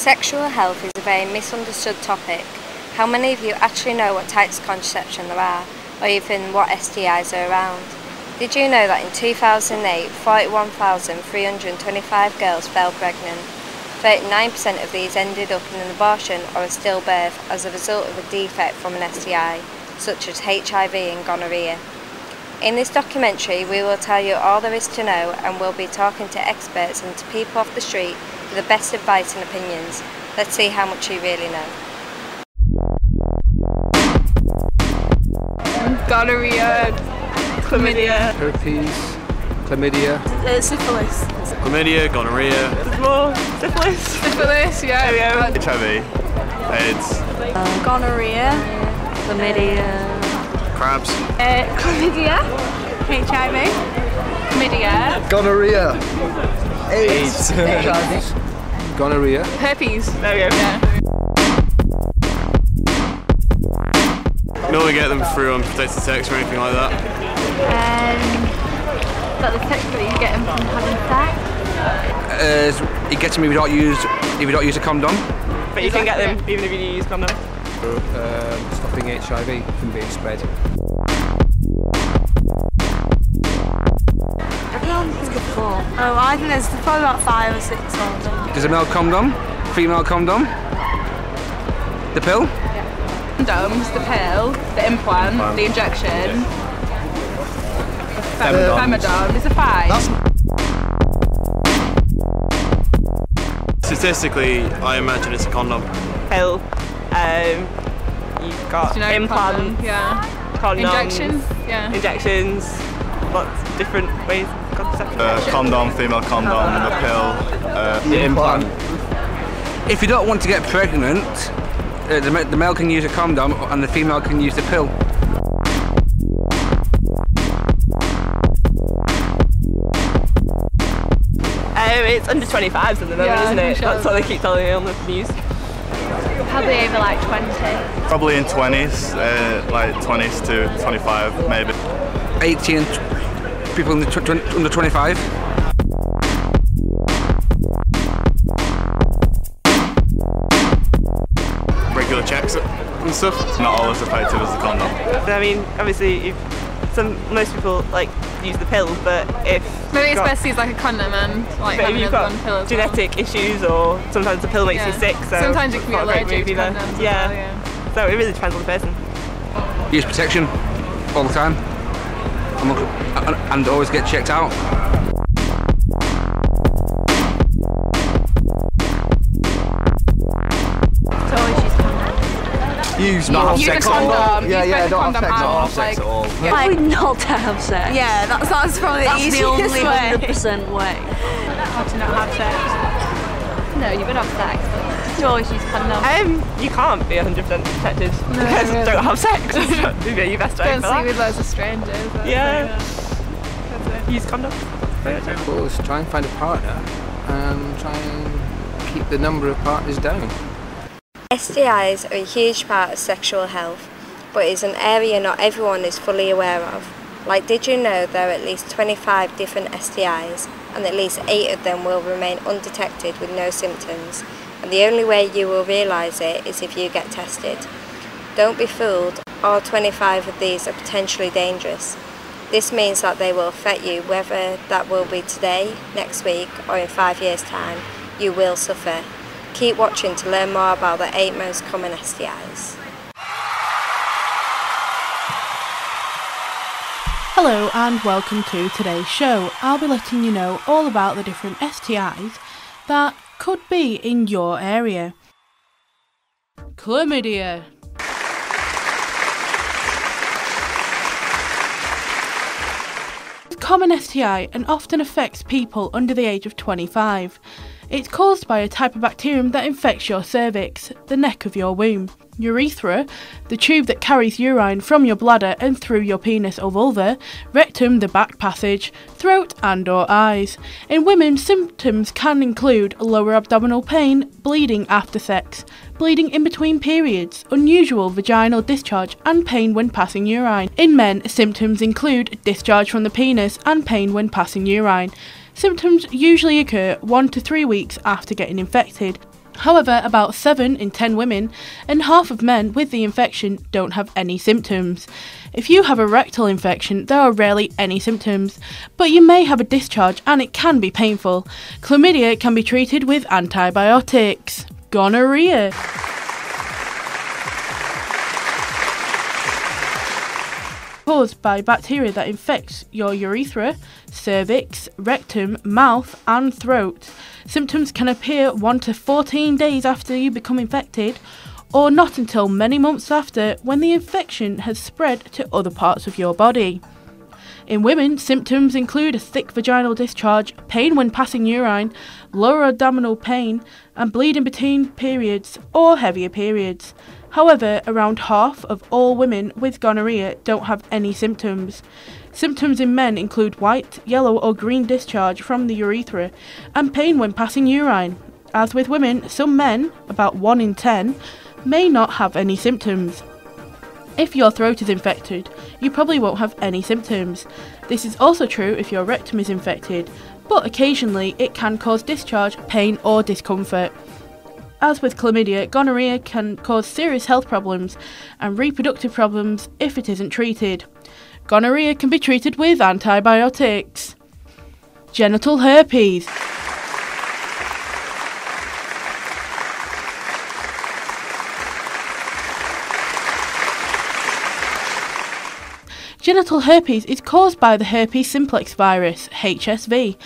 Sexual health is a very misunderstood topic. How many of you actually know what types of contraception there are, or even what STIs are around? Did you know that in 2008, 41,325 girls fell pregnant? 39% of these ended up in an abortion or a stillbirth as a result of a defect from an STI, such as HIV and gonorrhea. In this documentary, we will tell you all there is to know, and we'll be talking to experts and to people off the street for the best advice and opinions. Let's see how much you really know. Gonorrhea, chlamydia, herpes, chlamydia, syphilis. Chlamydia, gonorrhea. There's more syphilis. Syphilis, yeah. HIV, AIDS. Gonorrhea, chlamydia, Crabs. Chlamydia, HIV, chlamydia, gonorrhea, AIDS, HIV, gonorrhea, herpes. There we go. Yeah. You normally get them through unprotected sex or anything like that. But the sex that you get from having sex? You get them if you don't use a condom. But you can get them even if you use condom. Stopping HIV from being spread. Everyone's good for. Oh, I think there's probably about 5 or 6 of them. There's a male condom, female condom, the pill. Condoms, the pill, the implant, the injection, Femidom. Is a 5. Statistically, I imagine it's a condom. Pill. You've got implant, condoms, injections, lots of different ways of contraception. Condom, female condom, the pill, the implant. If you don't want to get pregnant, the male can use a condom and the female can use the pill. It's under 25s at the moment, isn't it? Sure. That's what they keep telling me on the news. Probably over like 20. Probably in 20s, like 20s to 25 maybe. 18 people under 25. Regular checks and stuff. Not always effective as the condom. I mean, obviously, most people like use the pill, but if maybe it's best to use like a condom and like but having if you've got one pill as genetic issues, or sometimes the pill makes you sick. So sometimes you can be it's not a great allergic to movie condoms. there. So it really depends on the person. Use protection all the time, and always get checked out. Not have sex at all. Yeah, don't have sex at all. Why not to have sex? Yeah, that's probably the easiest only way. 100% way. How to not have sex? No, you would have sex, but you always use condom. You can't be 100% protected because you don't have sex. Maybe you best Don't sleep with loads of strangers. Yeah. Use condoms. Of course, try and find a partner and try and keep the number of partners down. STIs are a huge part of sexual health, but it's an area not everyone is fully aware of. Like, did you know there are at least 25 different STIs, and at least 8 of them will remain undetected with no symptoms, and the only way you will realise it is if you get tested. Don't be fooled, all 25 of these are potentially dangerous. This means that they will affect you, whether that will be today, next week, or in 5 years' time. You will suffer. Keep watching to learn more about the 8 most common STIs. Hello and welcome to today's show. I'll be letting you know all about the different STIs that could be in your area. Chlamydia. Common STI and often affects people under the age of 25. It's caused by a type of bacterium that infects your cervix, the neck of your womb. Urethra, the tube that carries urine from your bladder and through your penis or vulva. Rectum, the back passage. Throat and/or eyes. In women, symptoms can include lower abdominal pain, bleeding after sex, bleeding in between periods, unusual vaginal discharge and pain when passing urine. In men, symptoms include discharge from the penis and pain when passing urine. Symptoms usually occur 1 to 3 weeks after getting infected. However, about 7 in 10 women and half of men with the infection don't have any symptoms. If you have a rectal infection, there are rarely any symptoms, but you may have a discharge and it can be painful. Chlamydia can be treated with antibiotics. Gonorrhea. Caused by bacteria that infects your urethra, cervix, rectum, mouth and throat. Symptoms can appear 1 to 14 days after you become infected, or not until many months after, when the infection has spread to other parts of your body. In women, symptoms include a thick vaginal discharge, pain when passing urine, lower abdominal pain, and bleeding between periods or heavier periods. However, around half of all women with gonorrhea don't have any symptoms. Symptoms in men include white, yellow or green discharge from the urethra and pain when passing urine. As with women, some men, about 1 in 10, may not have any symptoms. If your throat is infected, you probably won't have any symptoms. This is also true if your rectum is infected, but occasionally it can cause discharge, pain or discomfort. As with chlamydia, gonorrhea can cause serious health problems and reproductive problems if it isn't treated. Gonorrhea can be treated with antibiotics. Genital herpes. Genital herpes is caused by the herpes simplex virus, HSV.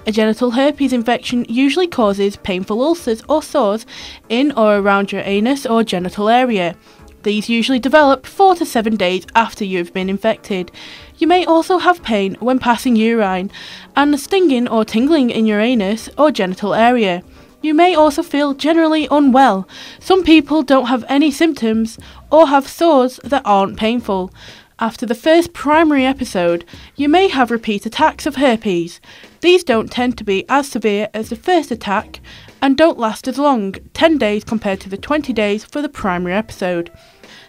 A genital herpes infection usually causes painful ulcers or sores in or around your anus or genital area. These usually develop 4 to 7 days after you've been infected. You may also have pain when passing urine and stinging or tingling in your anus or genital area. You may also feel generally unwell. Some people don't have any symptoms or have sores that aren't painful. After the first primary episode, you may have repeat attacks of herpes. These don't tend to be as severe as the first attack and don't last as long, 10 days compared to the 20 days for the primary episode.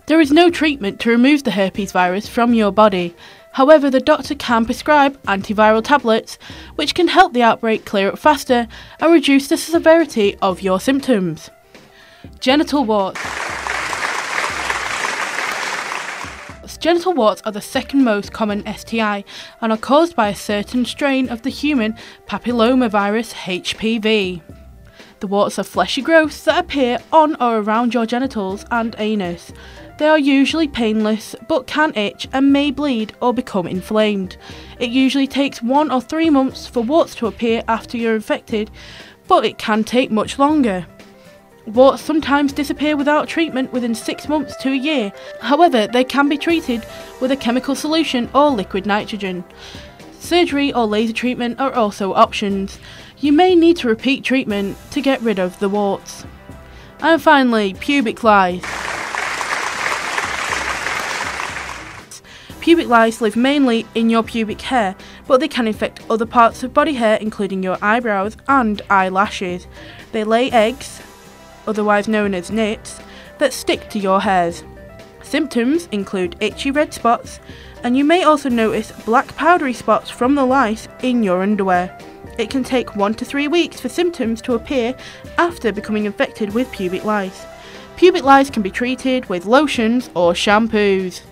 There is no treatment to remove the herpes virus from your body. However, the doctor can prescribe antiviral tablets, which can help the outbreak clear up faster and reduce the severity of your symptoms. Genital warts. Genital warts are the second most common STI and are caused by a certain strain of the human papillomavirus HPV. The warts are fleshy growths that appear on or around your genitals and anus. They are usually painless but can itch and may bleed or become inflamed. It usually takes 1 or 3 months for warts to appear after you're infected, but it can take much longer. Warts sometimes disappear without treatment within 6 months to a year. However, they can be treated with a chemical solution or liquid nitrogen. Surgery or laser treatment are also options. You may need to repeat treatment to get rid of the warts. And finally, pubic lice. Pubic lice live mainly in your pubic hair, but they can infect other parts of body hair including your eyebrows and eyelashes. They lay eggs, otherwise known as nits, that stick to your hairs. Symptoms include itchy red spots, and you may also notice black powdery spots from the lice in your underwear. It can take 1 to 3 weeks for symptoms to appear after becoming infected with pubic lice. Pubic lice can be treated with lotions or shampoos.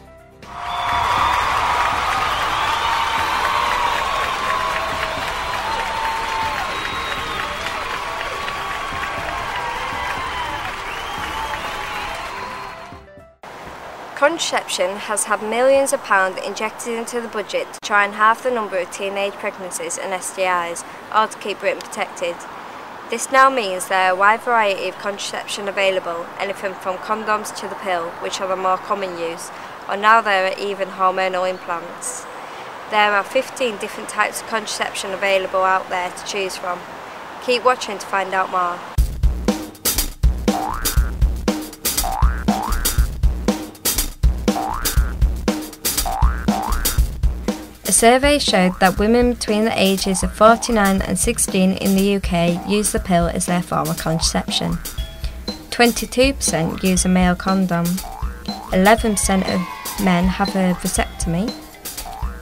Contraception has had millions of pounds injected into the budget to try and halve the number of teenage pregnancies and STIs, or to keep Britain protected. This now means there are a wide variety of contraception available, anything from condoms to the pill, which are the more common use, or now there are even hormonal implants. There are 15 different types of contraception available out there to choose from. Keep watching to find out more. A survey showed that women between the ages of 49 and 16 in the UK use the pill as their form of contraception. 22% use a male condom, 11% of men have a vasectomy,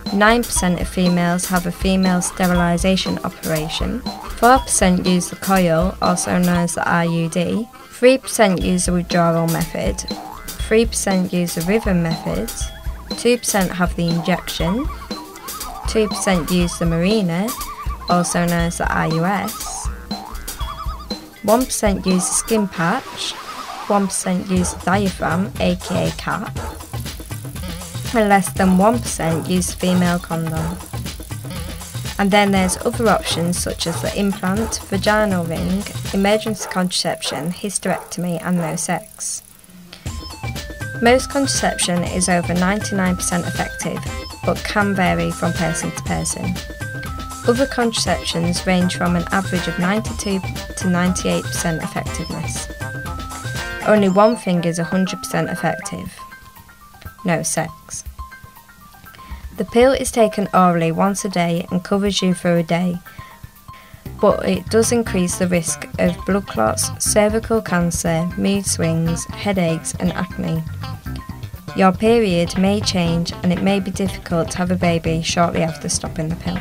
9% of females have a female sterilisation operation, 4% use the coil, also known as the IUD, 3% use the withdrawal method, 3% use the rhythm method, 2% have the injection, 2% use the Mirena, also known as the IUS, 1% use the skin patch, 1% use the diaphragm, aka cap, and less than 1% use the female condom. And then there's other options such as the implant, vaginal ring, emergency contraception, hysterectomy and no sex. Most contraception is over 99% effective, but can vary from person to person. Other contraceptions range from an average of 92 to 98% effectiveness. Only one thing is 100% effective: no sex. The pill is taken orally once a day and covers you for a day, but it does increase the risk of blood clots, cervical cancer, mood swings, headaches and acne. Your period may change and it may be difficult to have a baby shortly after stopping the pill.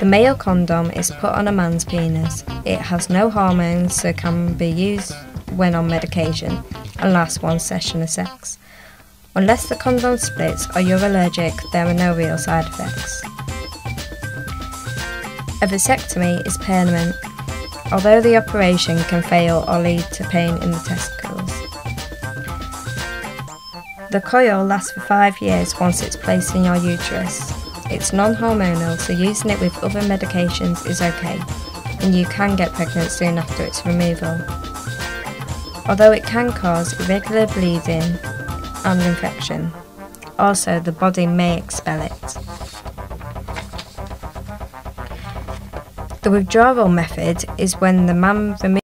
The male condom is put on a man's penis. It has no hormones, so can be used when on medication and lasts one session of sex. Unless the condom splits or you're allergic, there are no real side effects. A vasectomy is permanent, although the operation can fail or lead to pain in the testicles. The coil lasts for 5 years once it's placed in your uterus. It's non-hormonal, so using it with other medications is okay, and you can get pregnant soon after its removal. Although it can cause irregular bleeding and infection. Also, the body may expel it. The withdrawal method is when the man removes